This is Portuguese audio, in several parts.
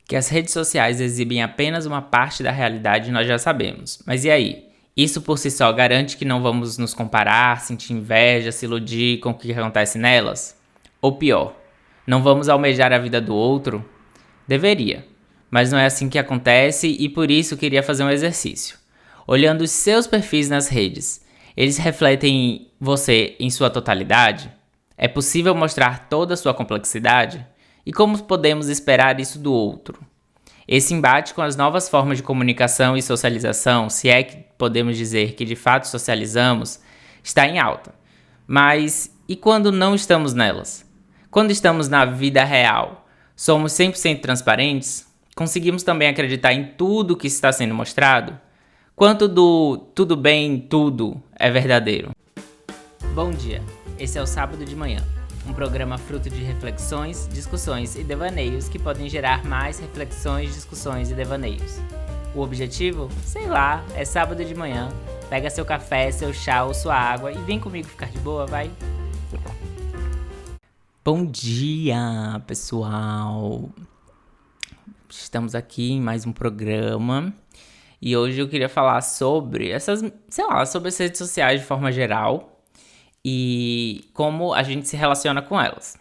Que as redes sociais exibem apenas uma parte da realidade nós já sabemos. Mas e aí? Isso por si só garante que não vamos nos comparar, sentir inveja, se iludir com o que acontece nelas? Ou pior, não vamos almejar a vida do outro? Deveria, mas não é assim que acontece e por isso queria fazer um exercício. Olhando os seus perfis nas redes, eles refletem você em sua totalidade? É possível mostrar toda a sua complexidade? E como podemos esperar isso do outro? Esse embate com as novas formas de comunicação e socialização, se é que podemos dizer que de fato socializamos, está em alta. Mas e quando não estamos nelas? Quando estamos na vida real, somos 100% transparentes? Conseguimos também acreditar em tudo que está sendo mostrado? Quanto do tudo bem, tudo é verdadeiro? Bom dia, esse é o Sábado de Manhã, um programa fruto de reflexões, discussões e devaneios que podem gerar mais reflexões, discussões e devaneios. O objetivo? Sei lá, é sábado de manhã. Pega seu café, seu chá ou sua água e vem comigo ficar de boa, vai? Bom dia, pessoal! Estamos aqui em mais um programa e hoje eu queria falar sobre sobre as redes sociais de forma geral e como a gente se relaciona com elas.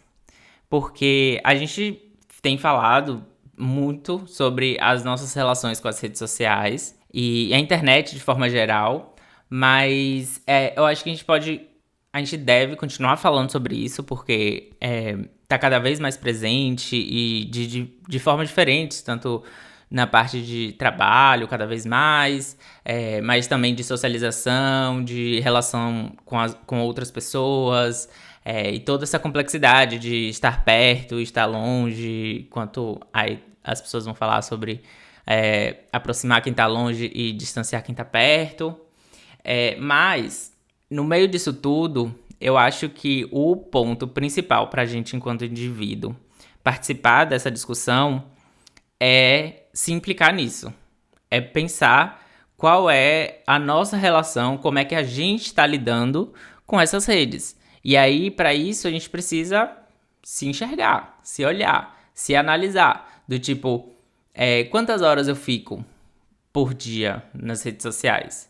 Porque a gente tem falado muito sobre as nossas relações com as redes sociais e a internet de forma geral, mas eu acho que a gente deve continuar falando sobre isso porque tá cada vez mais presente e de formas diferentes, tanto na parte de trabalho cada vez mais, mas também de socialização, de relação com outras pessoas, e toda essa complexidade de estar perto, estar longe, quanto aí as pessoas vão falar sobre aproximar quem tá longe e distanciar quem tá perto. Mas, no meio disso tudo, eu acho que o ponto principal pra gente, enquanto indivíduo, participar dessa discussão é se implicar nisso. É pensar qual é a nossa relação, como é que a gente está lidando com essas redes. E aí, para isso, a gente precisa se enxergar, se olhar, se analisar. Do tipo, quantas horas eu fico por dia nas redes sociais?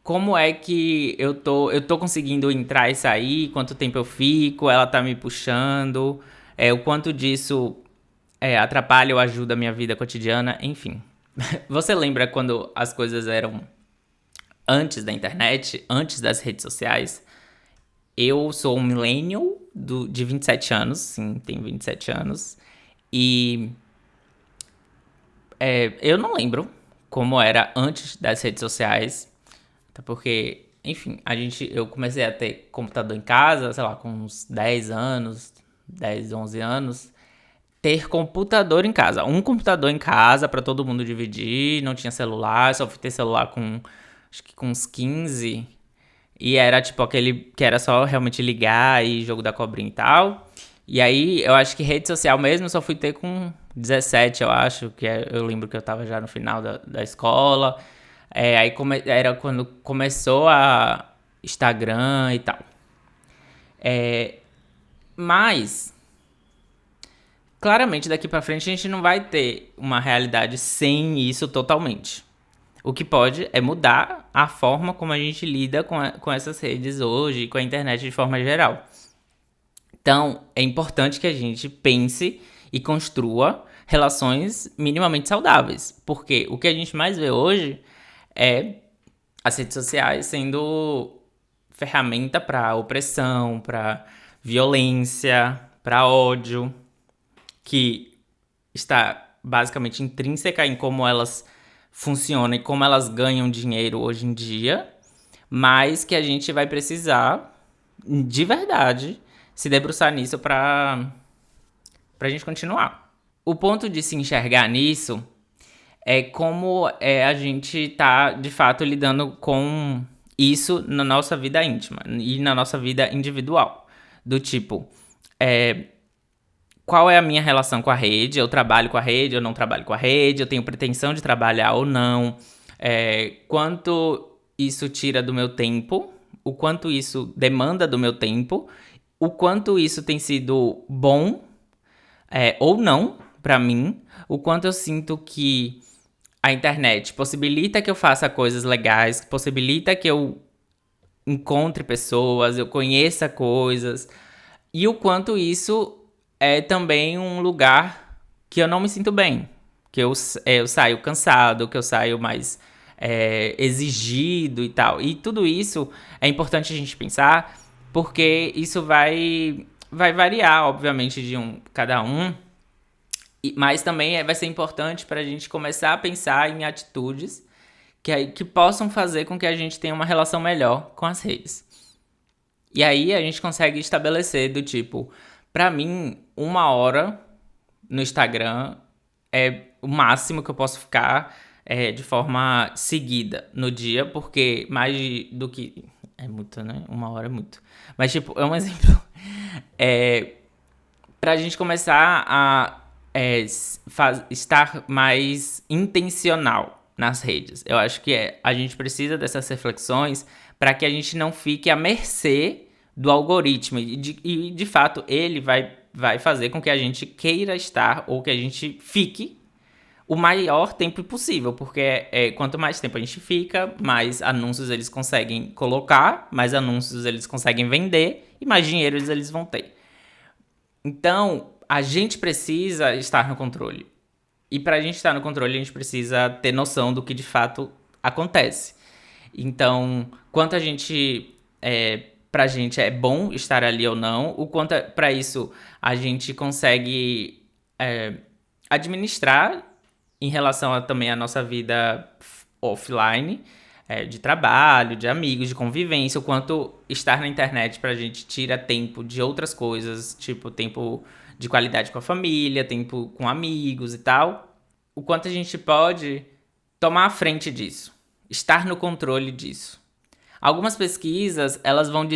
Como é que eu tô conseguindo entrar e sair? Quanto tempo eu fico? Ela tá me puxando? O quanto disso atrapalha ou ajuda a minha vida cotidiana? Enfim. Você lembra quando as coisas eram antes da internet, antes das redes sociais? Eu sou um millennial de 27 anos, sim, tenho 27 anos. E eu não lembro como era antes das redes sociais. Até porque, enfim, eu comecei a ter computador em casa, sei lá, com uns 10 anos, 10, 11 anos. Ter computador em casa. Um computador em casa pra todo mundo dividir, não tinha celular, só fui ter celular acho que com uns 15. E era tipo aquele que era só realmente ligar e jogo da cobrinha e tal. E aí eu acho que rede social mesmo eu só fui ter com 17, eu acho, eu lembro que eu tava já no final da escola. Era quando começou a Instagram e tal. Mas, claramente daqui pra frente a gente não vai ter uma realidade sem isso totalmente. O que pode é mudar a forma como a gente lida com essas redes hoje e com a internet de forma geral. Então, é importante que a gente pense e construa relações minimamente saudáveis. Porque o que a gente mais vê hoje é as redes sociais sendo ferramenta para opressão, para violência, para ódio, que está basicamente intrínseca em como elas funcionam e como elas ganham dinheiro hoje em dia, mas que a gente vai precisar, de verdade, se debruçar nisso pra gente continuar. O ponto de se enxergar nisso é como a gente tá, de fato, lidando com isso na nossa vida íntima e na nossa vida individual. Do tipo, qual é a minha relação com a rede? Eu trabalho com a rede, eu não trabalho com a rede, eu tenho pretensão de trabalhar ou não? Quanto isso tira do meu tempo? O quanto isso demanda do meu tempo? O quanto isso tem sido bom ou não pra mim, o quanto eu sinto que a internet possibilita que eu faça coisas legais, possibilita que eu encontre pessoas, eu conheça coisas, e o quanto isso é também um lugar que eu não me sinto bem, que eu saio cansado, que eu saio mais exigido e tal. E tudo isso é importante a gente pensar, porque isso vai variar, obviamente, de cada um, mas também vai ser importante para a gente começar a pensar em atitudes que possam fazer com que a gente tenha uma relação melhor com as redes. E aí a gente consegue estabelecer do tipo, pra mim, 1 hora no Instagram é o máximo que eu posso ficar de forma seguida no dia, porque mais do que. É muito, né? 1 hora é muito. Mas, tipo, é um exemplo. É, pra gente começar a estar mais intencional nas redes. Eu acho que a gente precisa dessas reflexões para que a gente não fique à mercê do algoritmo. De fato, ele vai fazer com que a gente queira estar ou que a gente fique o maior tempo possível, porque quanto mais tempo a gente fica, mais anúncios eles conseguem colocar, mais anúncios eles conseguem vender e mais dinheiro eles vão ter. Então, a gente precisa estar no controle. E para a gente estar no controle, a gente precisa ter noção do que de fato acontece. Então, quanto a gente pra gente é bom estar ali ou não, o quanto para isso a gente consegue administrar em relação também à nossa vida offline, de trabalho, de amigos, de convivência, o quanto estar na internet pra gente tira tempo de outras coisas, tipo tempo de qualidade com a família, tempo com amigos e tal, o quanto a gente pode tomar a frente disso, estar no controle disso. Algumas pesquisas, elas vão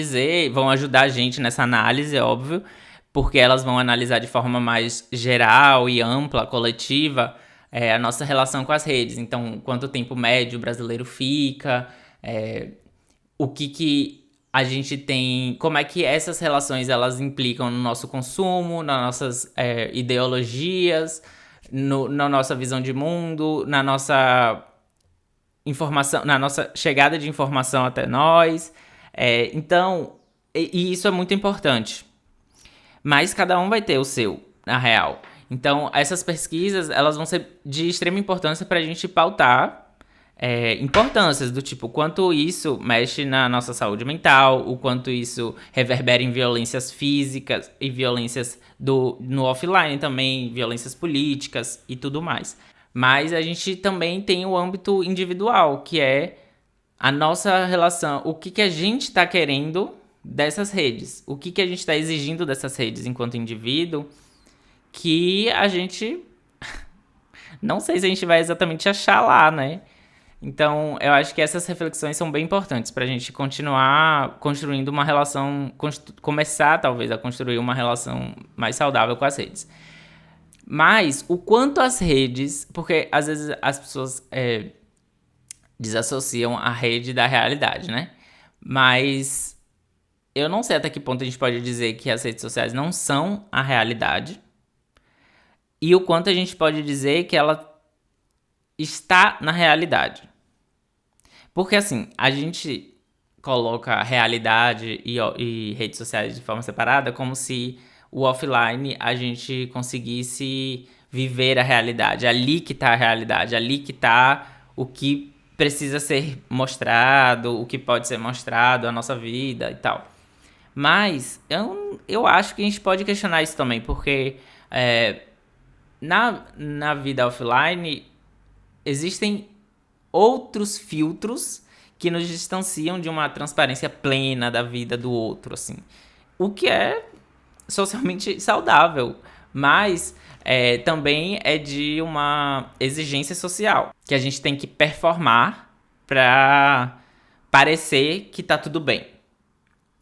ajudar a gente nessa análise, é óbvio, porque elas vão analisar de forma mais geral e ampla, coletiva, a nossa relação com as redes. Então, quanto tempo médio o brasileiro fica, o que a gente tem, como é que essas relações elas implicam no nosso consumo, nas nossas ideologias, na nossa visão de mundo, na nossa informação, na nossa chegada de informação até nós. Então, e isso é muito importante. Mas cada um vai ter o seu, na real. Então, essas pesquisas, elas vão ser de extrema importância para a gente pautar importâncias do tipo, quanto isso mexe na nossa saúde mental, o quanto isso reverbera em violências físicas e violências no offline também, violências políticas e tudo mais. Mas a gente também tem o âmbito individual, que é a nossa relação, o que a gente está querendo dessas redes, o que a gente está exigindo dessas redes enquanto indivíduo, que a gente não sei se a gente vai exatamente achar lá, né? Então, eu acho que essas reflexões são bem importantes pra gente continuar construindo uma relação, começar talvez a construir uma relação mais saudável com as redes. Mas o quanto as redes, porque às vezes as pessoas desassociam a rede da realidade, né? Mas eu não sei até que ponto a gente pode dizer que as redes sociais não são a realidade. E o quanto a gente pode dizer que ela está na realidade. Porque assim, a gente coloca a realidade e redes sociais de forma separada como se o offline a gente conseguisse viver a realidade. Ali que tá a realidade, ali que tá o que precisa ser mostrado, o que pode ser mostrado, a nossa vida e tal. Mas eu acho que a gente pode questionar isso também, porque na vida offline existem outros filtros que nos distanciam de uma transparência plena da vida do outro, assim. O que é socialmente saudável, mas também é de uma exigência social, que a gente tem que performar pra parecer que tá tudo bem.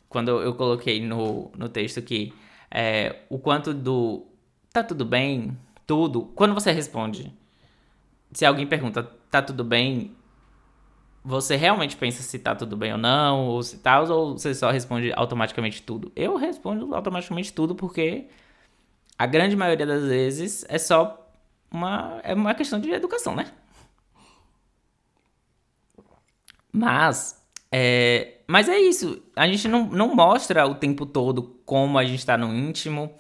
Quando eu coloquei no texto que o quanto do tá tudo bem, tudo, quando você responde, se alguém pergunta, tá tudo bem, você realmente pensa se tá tudo bem ou não, ou se tá, ou você só responde automaticamente tudo? Eu respondo automaticamente tudo porque A grande maioria das vezes é só uma questão de educação, né? Mas é isso. A gente não mostra o tempo todo como a gente tá no íntimo.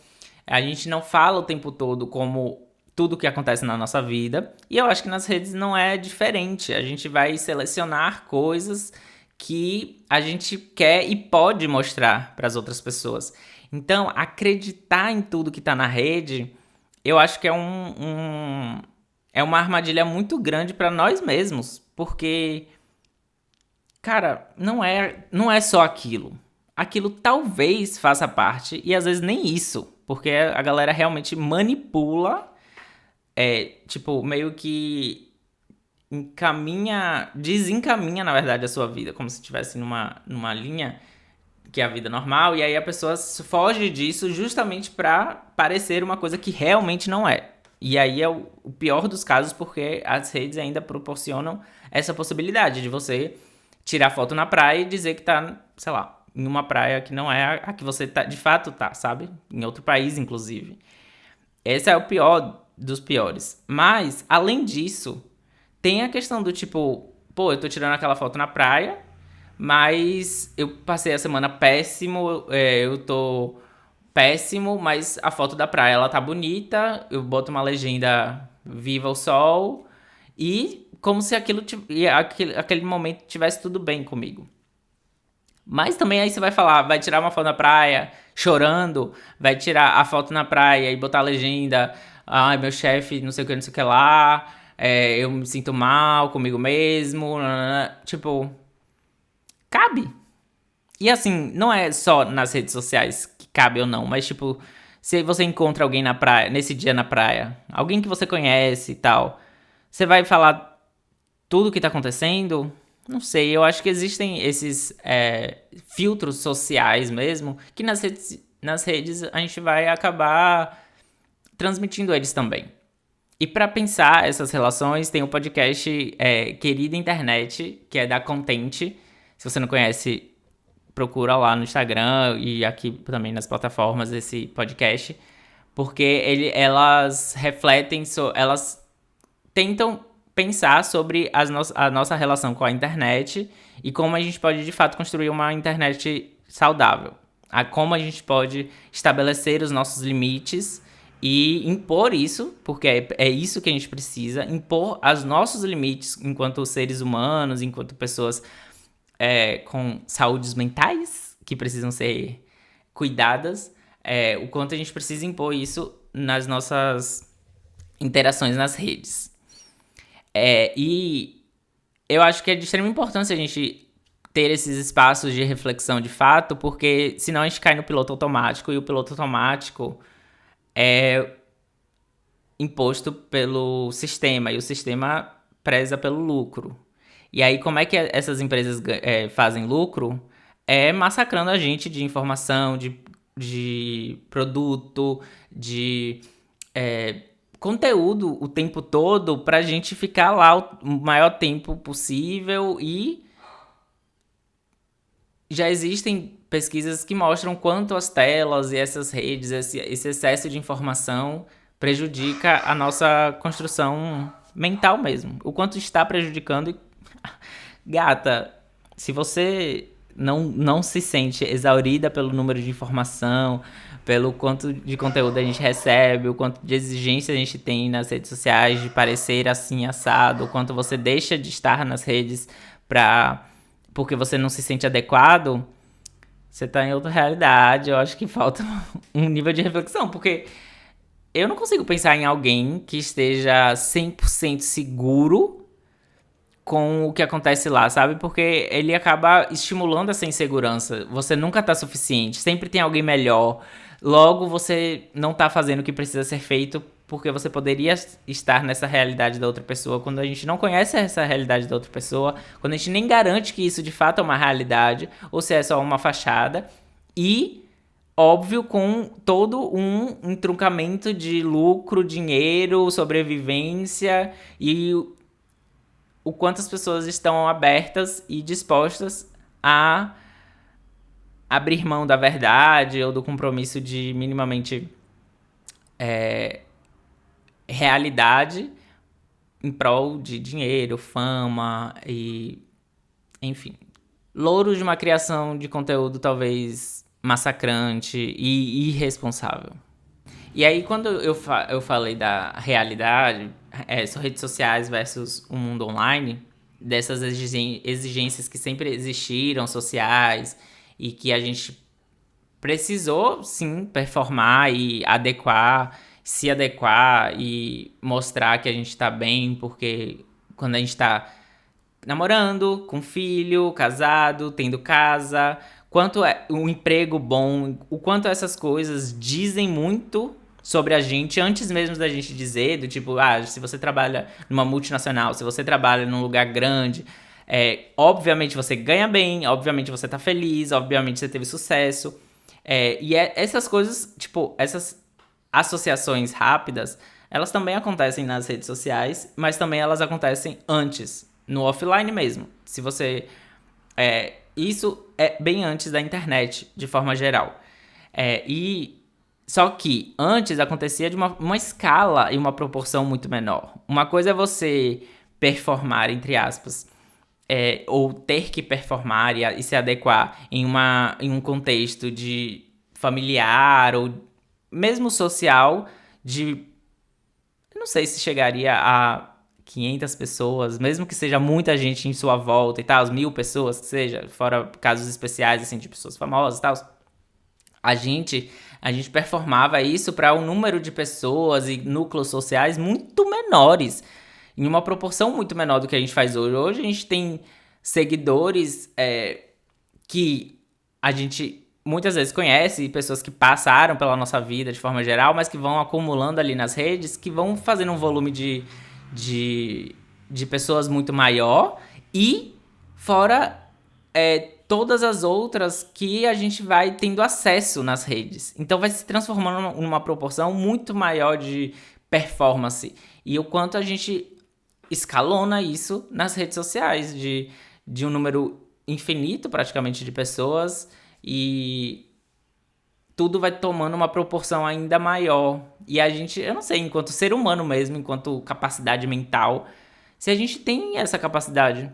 A gente não fala o tempo todo como tudo que acontece na nossa vida. E eu acho que nas redes não é diferente. A gente vai selecionar coisas que a gente quer e pode mostrar para as outras pessoas. Então, acreditar em tudo que tá na rede, eu acho que é uma armadilha muito grande para nós mesmos. Porque cara, não é só aquilo. Aquilo talvez faça parte, e às vezes nem isso, porque a galera realmente manipula, tipo, meio que desencaminha, na verdade, a sua vida, como se estivesse numa linha que é a vida normal, e aí a pessoa foge disso justamente pra parecer uma coisa que realmente não é. E aí é o pior dos casos, porque as redes ainda proporcionam essa possibilidade de você tirar foto na praia e dizer que tá, sei lá, em uma praia que não é a que você tá, de fato tá, sabe? Em outro país, inclusive. Esse é o pior dos piores. Mas, além disso, tem a questão do tipo, pô, eu tô tirando aquela foto na praia, mas eu passei a semana péssimo, eu tô péssimo, mas a foto da praia ela tá bonita, eu boto uma legenda Viva o Sol e como se aquele momento tivesse tudo bem comigo. Mas também aí você vai falar, vai tirar uma foto na praia chorando, vai tirar a foto na praia e botar a legenda, ai, meu chefe, não sei o que, não sei o que lá, eu me sinto mal comigo mesmo, nanana. Tipo, cabe. E assim, não é só nas redes sociais que cabe ou não, mas tipo, se você encontra alguém na praia, nesse dia na praia, alguém que você conhece e tal, você vai falar tudo o que tá acontecendo? Não sei, eu acho que existem esses filtros sociais mesmo, que nas redes a gente vai acabar transmitindo eles também. E para pensar essas relações, tem o podcast Querida Internet, que é da Contente. Se você não conhece, procura lá no Instagram e aqui também nas plataformas esse podcast. Porque elas refletem, elas tentam pensar sobre a nossa relação com a internet e como a gente pode de fato construir uma internet saudável. Como a gente pode estabelecer os nossos limites e impor isso, porque é isso que a gente precisa, impor os nossos limites enquanto seres humanos, enquanto pessoas com saúdes mentais que precisam ser cuidadas, o quanto a gente precisa impor isso nas nossas interações nas redes. E eu acho que é de extrema importância a gente ter esses espaços de reflexão de fato, porque senão a gente cai no piloto automático, e o piloto automático é imposto pelo sistema, e o sistema preza pelo lucro. E aí, como é que essas empresas fazem lucro? É massacrando a gente de informação, de produto, de conteúdo o tempo todo pra gente ficar lá o maior tempo possível. E já existem pesquisas que mostram quanto as telas e essas redes, esse excesso de informação prejudica a nossa construção mental mesmo. O quanto está prejudicando. Gata, se você não se sente exaurida pelo número de informação, pelo quanto de conteúdo a gente recebe, o quanto de exigência a gente tem nas redes sociais de parecer assim assado, o quanto você deixa de estar nas redes porque você não se sente adequado, você tá em outra realidade. Eu acho que falta um nível de reflexão, porque eu não consigo pensar em alguém que esteja 100% seguro com o que acontece lá, sabe? Porque ele acaba estimulando essa insegurança. Você nunca tá suficiente, sempre tem alguém melhor. Logo, você não tá fazendo o que precisa ser feito porque você poderia estar nessa realidade da outra pessoa. Quando a gente não conhece essa realidade da outra pessoa, quando a gente nem garante que isso de fato é uma realidade ou se é só uma fachada. E óbvio, com todo um entroncamento de lucro, dinheiro, sobrevivência e o quanto as pessoas estão abertas e dispostas a abrir mão da verdade ou do compromisso de minimamente realidade em prol de dinheiro, fama e, enfim, louros de uma criação de conteúdo talvez massacrante e irresponsável. E aí, quando eu falei da realidade, são redes sociais versus o mundo online, dessas exigências que sempre existiram, sociais, e que a gente precisou, sim, performar e adequar, se adequar e mostrar que a gente tá bem, porque quando a gente tá namorando, com filho, casado, tendo casa, quanto é um emprego bom, o quanto essas coisas dizem muito sobre a gente antes mesmo da gente dizer, do tipo, se você trabalha numa multinacional, se você trabalha num lugar grande, obviamente você ganha bem, obviamente você tá feliz, obviamente você teve sucesso. Essas coisas, tipo, essas associações rápidas, elas também acontecem nas redes sociais, mas também elas acontecem antes, no offline mesmo. Se você. Isso é bem antes da internet, de forma geral. Só que antes acontecia de uma escala e uma proporção muito menor. Uma coisa é você performar, entre aspas, ou ter que performar e se adequar em um contexto de familiar ou mesmo social de... Eu não sei se chegaria a 500 pessoas, mesmo que seja muita gente em sua volta e tal, as 1000 pessoas, que seja, fora casos especiais, assim, de pessoas famosas e tal. A gente performava isso para um número de pessoas e núcleos sociais muito menores, em uma proporção muito menor do que a gente faz hoje. Hoje a gente tem seguidores que a gente muitas vezes conhece, pessoas que passaram pela nossa vida de forma geral, mas que vão acumulando ali nas redes, que vão fazendo um volume de pessoas muito maior, e fora todas as outras que a gente vai tendo acesso nas redes. Então vai se transformando numa proporção muito maior de performance. E o quanto a gente escalona isso nas redes sociais, de um número infinito praticamente de pessoas, e tudo vai tomando uma proporção ainda maior. E a gente, eu não sei, enquanto ser humano mesmo, enquanto capacidade mental, se a gente tem essa capacidade.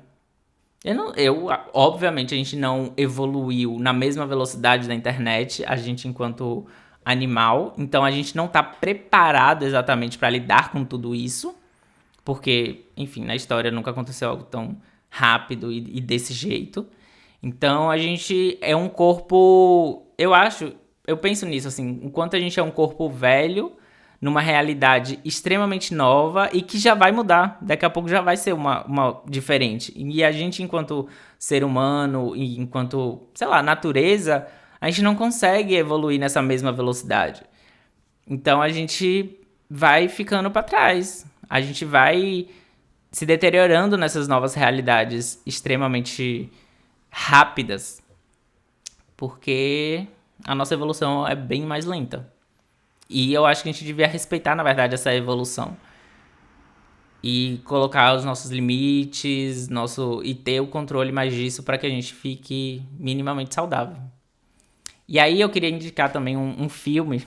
Obviamente, a gente não evoluiu na mesma velocidade da internet, a gente enquanto animal, então a gente não tá preparado exatamente para lidar com tudo isso, porque, enfim, na história nunca aconteceu algo tão rápido e desse jeito. Então a gente é um corpo, eu penso nisso assim, enquanto a gente é um corpo velho, numa realidade extremamente nova e que já vai mudar. Daqui a pouco já vai ser uma diferente. E a gente, enquanto ser humano e enquanto, sei lá, natureza, a gente não consegue evoluir nessa mesma velocidade. Então a gente vai ficando para trás. A gente vai se deteriorando nessas novas realidades extremamente rápidas. Porque a nossa evolução é bem mais lenta. E eu acho que a gente devia respeitar, na verdade, essa evolução. E colocar os nossos limites, e ter o controle mais disso para que a gente fique minimamente saudável. E aí eu queria indicar também um filme.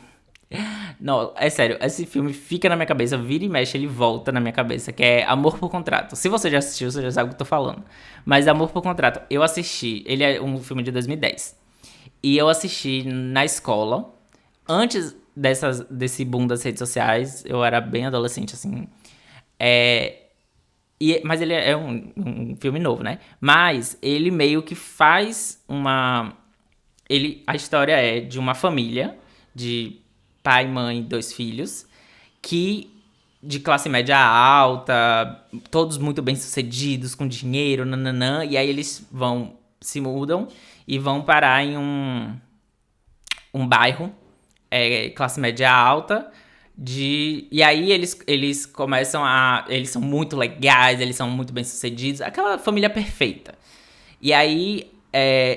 Não, é sério, esse filme fica na minha cabeça, vira e mexe, ele volta na minha cabeça, que é Amor por Contrato. Se você já assistiu, você já sabe o que eu tô falando. Mas Amor por Contrato, eu assisti, ele é um filme de 2010. E eu assisti na escola, antes desse boom das redes sociais. Eu era bem adolescente, assim. Mas ele é um filme novo, né? Mas ele meio que faz a história é de uma família de pai, mãe, 2 filhos, que de classe média alta, todos muito bem sucedidos, com dinheiro, nananã, e aí eles se mudam e vão parar em um bairro, classe média alta, e aí eles começam eles são muito legais, eles são muito bem sucedidos, aquela família perfeita. E aí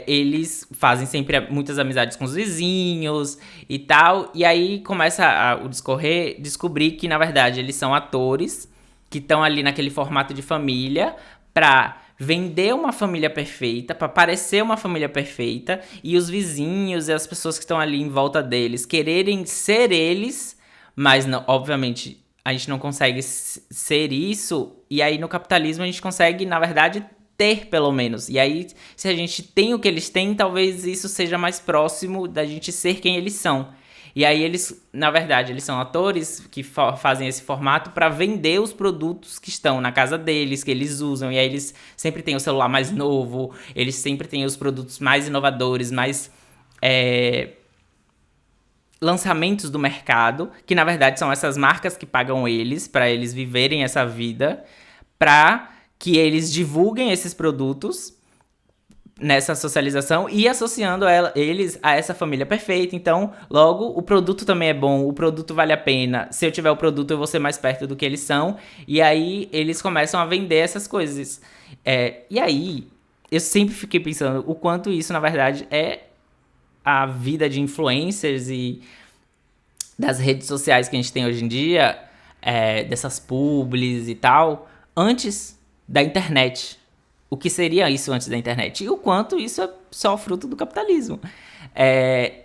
eles fazem sempre muitas amizades com os vizinhos e tal. E aí começa o discorrer, descobrir que, na verdade, eles são atores que estão ali naquele formato de família pra vender uma família perfeita, pra parecer uma família perfeita, e os vizinhos e as pessoas que estão ali em volta deles quererem ser eles Mas, não, obviamente, a gente não consegue ser isso. E aí, no capitalismo, a gente consegue, na verdade, ter, pelo menos. E aí, se a gente tem o que eles têm, talvez isso seja mais próximo da gente ser quem eles são. E aí eles, na verdade, eles são atores que fazem esse formato para vender os produtos que estão na casa deles, que eles usam. E aí eles sempre têm o celular mais novo, eles sempre têm os produtos mais inovadores, mais lançamentos do mercado, que na verdade são essas marcas que pagam eles para eles viverem essa vida, para que eles divulguem esses produtos nessa socialização e associando eles a essa família perfeita. Então, logo, o produto também é bom, o produto vale a pena. Se eu tiver o produto, eu vou ser mais perto do que eles são. E aí, eles começam a vender essas coisas. E aí, eu sempre fiquei pensando o quanto isso, na verdade, é a vida de influencers e das redes sociais que a gente tem hoje em dia, dessas publis e tal, antes da internet. O que seria isso antes da internet? E o quanto isso é só fruto do capitalismo.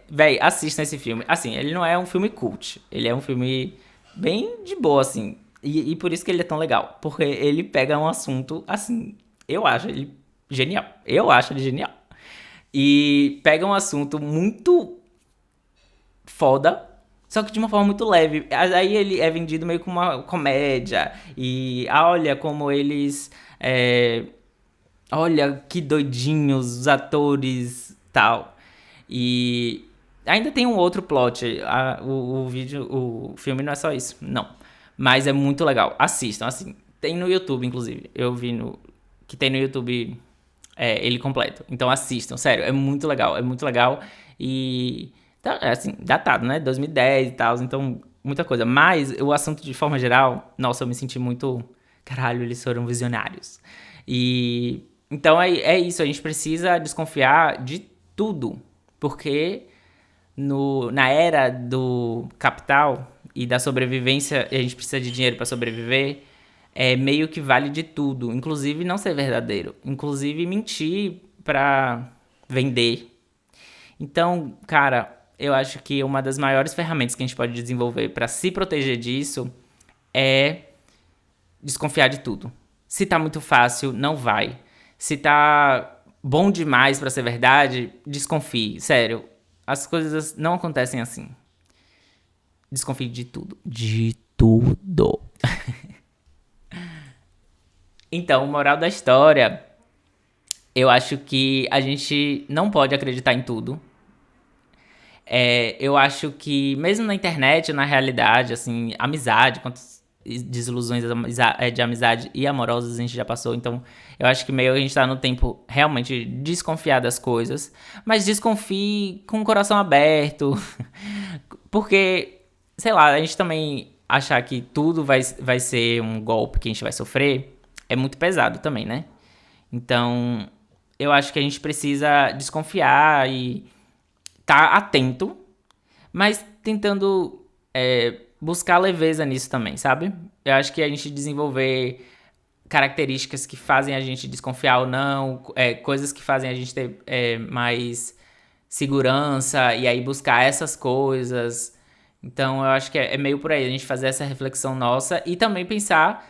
Véi, assistam esse filme. Assim, ele não é um filme cult. Ele é um filme bem de boa, assim. E por isso que ele é tão legal. Porque ele pega um assunto, assim, eu acho ele genial. Eu acho ele genial. E pega um assunto muito foda, só que de uma forma muito leve. Aí ele é vendido meio como uma comédia. E olha como eles... olha que doidinhos os atores, tal. E ainda tem um outro plot. O filme não é só isso, não. Mas é muito legal. Assistam, assim. Tem no YouTube, inclusive. Eu vi que tem no YouTube ele completo. Então assistam, sério. É muito legal, é muito legal. E tá, assim, datado, né? 2010 e tal, então muita coisa. Mas o assunto de forma geral, nossa, eu me senti muito... Caralho, eles foram visionários. E então é isso, a gente precisa desconfiar de tudo, porque na era do capital e da sobrevivência, a gente precisa de dinheiro para sobreviver, meio que vale de tudo, inclusive não ser verdadeiro, inclusive mentir para vender. Então, cara, eu acho que uma das maiores ferramentas que a gente pode desenvolver para se proteger disso é desconfiar de tudo. Se tá muito fácil, não vai. Se tá bom demais pra ser verdade, desconfie. Sério, as coisas não acontecem assim. Desconfie de tudo. De tudo. Então, moral da história, eu acho que a gente não pode acreditar em tudo. Eu acho que mesmo na internet, na realidade, assim, amizade, quantas desilusões de amizade e amorosas a gente já passou. Então, eu acho que meio a gente tá no tempo realmente de desconfiar das coisas. Mas desconfie com o coração aberto. Porque, sei lá, a gente também achar que tudo vai ser um golpe que a gente vai sofrer é muito pesado também, né? Então, eu acho que a gente precisa desconfiar e tá atento, mas tentando buscar leveza nisso também, sabe? Eu acho que a gente desenvolver características que fazem a gente desconfiar ou não, coisas que fazem a gente ter mais segurança e aí buscar essas coisas. Então eu acho que é meio por aí, a gente fazer essa reflexão nossa e também pensar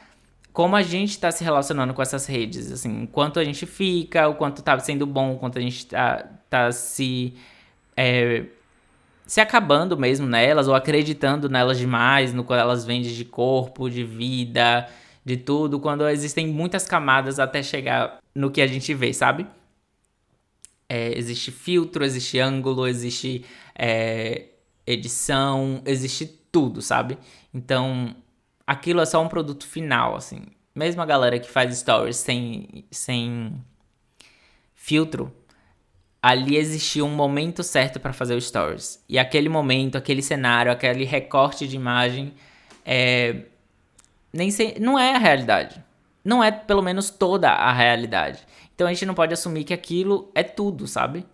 como a gente tá se relacionando com essas redes, assim, o quanto a gente fica, o quanto tá sendo bom, o quanto a gente tá se acabando mesmo nelas ou acreditando nelas demais, no que elas vendem de corpo, de vida, de tudo, quando existem muitas camadas até chegar no que a gente vê, sabe? Existe filtro, existe ângulo, existe edição, existe tudo, sabe? Então, aquilo é só um produto final, assim. Mesmo a galera que faz stories sem filtro, ali existia um momento certo pra fazer o stories. E aquele momento, aquele cenário, aquele recorte de imagem não é a realidade. Não é, pelo menos, toda a realidade. Então a gente não pode assumir que aquilo é tudo, sabe?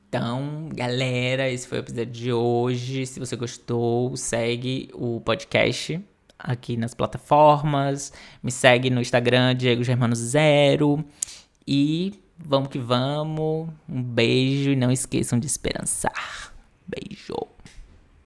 Então, galera, esse foi o episódio de hoje. Se você gostou, segue o podcast aqui nas plataformas. Me segue no Instagram, Diego Germano Zero. E vamos que vamos. Um beijo e não esqueçam de esperançar. Beijo.